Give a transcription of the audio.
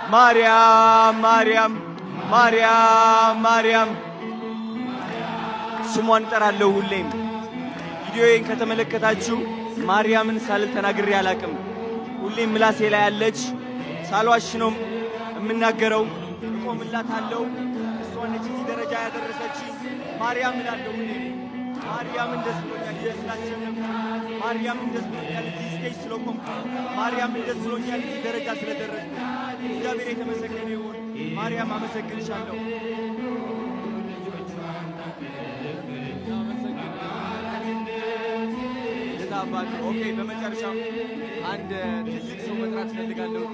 ማርያም ማርያም ማርያም ማርያም ስሟን ጠራለሁ ሁሌም። ቪዲዮዬን ከተመለከታችሁ ማርያምን ሳልል ተናግሬ አላቅም። ሁሌም ምላሴ ላይ ያለች ሳልዋሽ ነው የምናገረው። እቆምላታለሁ። እሷ ነች እዚህ ደረጃ ያደረሰች። ማርያም እላለሁ ሁሌም። ማርያምን ደስ ብሎኛል ስላሸነፍኩ። ማርያምን ደስ ብሎኛል እዚህ ስቴጅ ስለቆምኩ። ማርያምን ደስ ብሎኛል እዚህ ደረጃ ስለደረስኩ። እግዚአብሔር የተመሰገነ ይሁን። ማርያም አመሰግንሻለሁ። ኦኬ፣ በመጨረሻ አንድ ትልቅ ሰው መጥራት እፈልጋለሁ።